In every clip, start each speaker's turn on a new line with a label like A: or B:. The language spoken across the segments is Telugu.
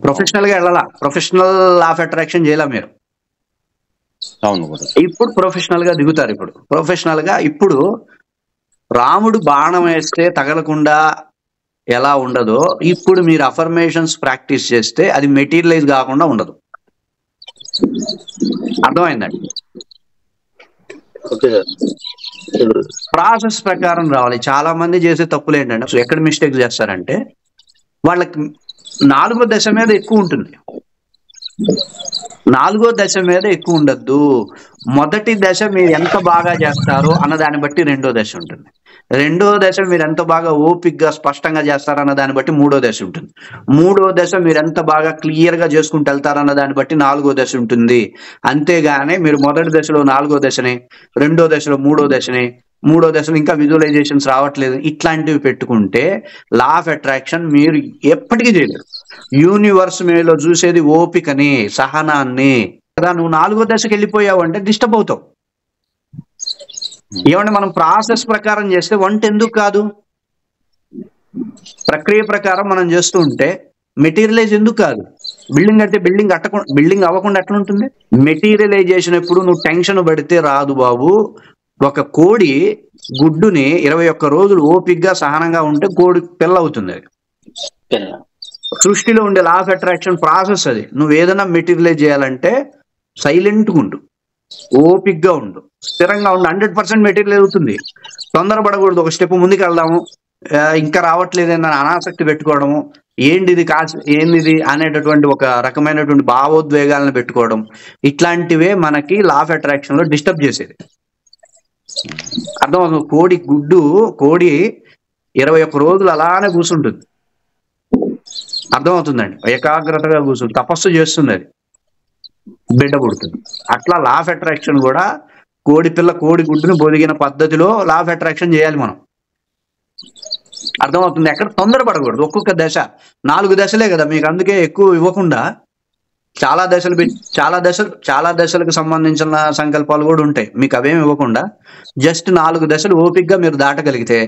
A: ప్రొఫెషనల్ గా వెళ్ళాలా, ప్రొఫెషనల్ లా ఆఫ్ అట్రాక్షన్ చేయాల మీరు.
B: అవును గురు.
A: ఇప్పుడు ప్రొఫెషనల్ గా దిగుతారు. ఇప్పుడు ప్రొఫెషనల్ గా ఇప్పుడు రాముడు బాణం వేస్తే తగలకుండా ఎలా ఉండదో, ఇప్పుడు మీరు అఫర్మేషన్స్ ప్రాక్టీస్ చేస్తే అది మెటీరియలైజ్ కాకుండా ఉండదు. అర్థమైందండి?
C: Okay sir.
A: ప్రాసెస్ ప్రకారం రావాలి. చాలా మంది చేసే తప్పులు ఏంటంటే, అసలు ఎక్కడ మిస్టేక్ చేస్తారంటే, వాళ్ళకి 4వ దశ మీద ఎక్కువ ఉంటుంది. 4వ దశ మీద ఎక్కువ ఉండద్దు. మొదటి దశ మీరు ఎంత బాగా చేస్తారో అన్న దాన్ని బట్టి 2వ దశ ఉంటుంది. 2వ దశ మీరు ఎంత బాగా ఓపిక్గా స్పష్టంగా చేస్తారన్న దాన్ని బట్టి 3వ దశ ఉంటుంది. 3వ దశ మీరు ఎంత బాగా క్లియర్ గా చేసుకుంటూ వెళ్తారన్న దాన్ని బట్టి 4వ దశ ఉంటుంది. అంతేగాని మీరు మొదటి దశలో 4వ దశని, 2వ దశలో 3వ దశని, 3వ దశలో ఇంకా విజువలైజేషన్స్ రావట్లేదు, ఇట్లాంటివి పెట్టుకుంటే లా ఆఫ్ అట్రాక్షన్ మీరు ఎప్పటికీ చేయలేరు. యూనివర్స్ మీలో చూసేది ఓపికని, సహనాన్ని కదా. నువ్వు 4వ దశకి వెళ్ళిపోయావు అంటే డిస్టర్బ్ అవుతావు. ఏమంటే మనం ప్రాసెస్ ప్రకారం చేస్తే వంట ఎందుకు కాదు? ప్రక్రియ ప్రకారం మనం చేస్తూ ఉంటే మెటీరియలైజ్ ఎందుకు కాదు? బిల్డింగ్ అంటే బిల్డింగ్ అవ్వకుండా ఎట్లా ఉంటుంది? మెటీరియలైజేషన్ ఎప్పుడు నువ్వు టెన్షన్ పడితే రాదు బాబు. ఒక కోడి గుడ్డుని 21 రోజులు ఓపిక్గా సహనంగా ఉంటే కోడి పిల్ల అవుతుంది. అది సృష్టిలో ఉండే లా ఆఫ్ అట్రాక్షన్ ప్రాసెస్ అది. నువ్వు ఏదైనా మెటీరియలైజ్ చేయాలంటే సైలెంట్గా ఉండు, ఓపిక్గా ఉండు, స్థిరంగా ఉండు. 100% మెటీరియల్ అవుతుంది. తొందరపడకూడదు. ఒక స్టెప్ ముందుకు వెళ్దాము, ఇంకా రావట్లేదని అనాసక్తి పెట్టుకోవడము, ఏంది అనేటటువంటి ఒక రకమైనటువంటి భావోద్వేగాలను పెట్టుకోవడం, ఇట్లాంటివే మనకి లా ఆఫ్ అట్రాక్షన్ లో డిస్టర్బ్ చేసేది. అర్థమవుతుంది? కోడి 21 రోజులు అలానే కూర్చుంటుంది. అర్థమవుతుందండి? ఏకాగ్రతగా కూర్చుంటుంది, తపస్సు చేస్తుంది, అది బిడ్డ పుడుతుంది. అట్లా లా ఆఫ్ అట్రాక్షన్ కూడా కోడి గుడ్డుని బొదిగిన పద్ధతిలో లా ఆఫ్ అట్రాక్షన్ చేయాలి మనం. అర్థమవుతుంది? ఎక్కడ తొందరపడకూడదు. ఒక్కొక్క దశ 4 దశలే కదా మీకు, అందుకే ఎక్కువ ఇవ్వకుండా చాలా దశలకు సంబంధించిన సంకల్పాలు కూడా ఉంటాయి మీకు. అవేమి ఇవ్వకుండా జస్ట్ 4 దశలు ఓపిక్గా మీరు దాటగలిగితే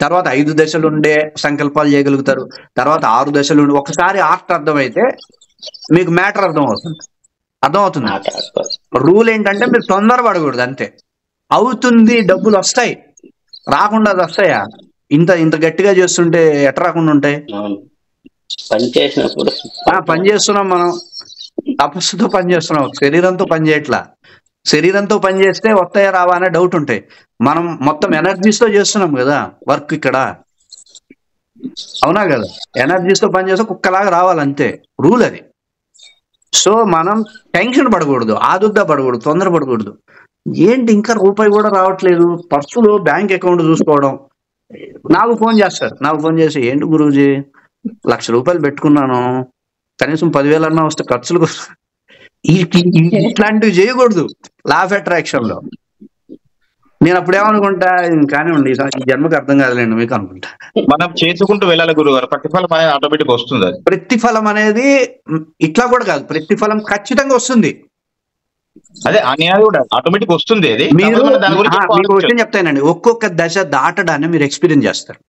A: తర్వాత 5 దశలు ఉండే సంకల్పాలు చేయగలుగుతారు. తర్వాత 6 దశలు ఉండి ఒకసారి ఆర్ట్ అర్థమైతే మీకు మ్యాటర్ అర్థమవుతుంది. రూల్ ఏంటంటే మీరు తొందరపడకూడదు అంతే. అవుతుంది, డబ్బులు వస్తాయి, రాకుండా అది వస్తాయా? ఇంత గట్టిగా చేస్తుంటే ఎట్ట రాకుండా ఉంటాయి? పని చేస్తున్నాం మనం, తపస్సుతో పని చేస్తున్నాం, శరీరంతో పని చేయట్లా. శరీరంతో పని చేస్తే వస్తాయా రావా అనే డౌట్ ఉంటాయి. మనం మొత్తం ఎనర్జీస్తో చేస్తున్నాం కదా వర్క్ ఇక్కడ, అవునా కదా? ఎనర్జీస్తో పని చేస్తే కుక్కలాగా రావాలంతే, రూల్ అది. సో మనం టెన్షన్ పడకూడదు, ఆదుర్దా పడకూడదు, తొందర పడకూడదు. ఏంటి ఇంకా రూపాయి కూడా రావట్లేదు, పర్సులో బ్యాంక్ అకౌంట్ చూసుకోవడం. నాకు ఫోన్ చేసి, ఏంటి గురూజీ 1,00,000 రూపాయలు పెట్టుకున్నాను, కనీసం 10,000 అన్నా వస్తే ఖర్చులు. ఇట్లాంటివి చేయకూడదు లా ఆఫ్ అట్రాక్షన్ లో. నేను అప్పుడేమనుకుంటా, కానివ్వండి ఈ జన్మకు అర్థం కాదులేండి మీకు అనుకుంటా.
D: మనం చేసుకుంటూ వెళ్ళాలి గురుగారు, ప్రతిఫలం అనేది ఆటోమేటిక్ వస్తుంది.
A: ప్రతిఫలం అనేది ఇట్లా కూడా కాదు, ప్రతిఫలం ఖచ్చితంగా వస్తుంది.
D: అదే కూడా ఆటోమేటిక్ వస్తుంది. అది
A: మీరు మీకు విషయం చెప్తానండి, ఒక్కొక్క దశ దాటడాన్ని మీరు ఎక్స్పీరియన్స్ చేస్తారు.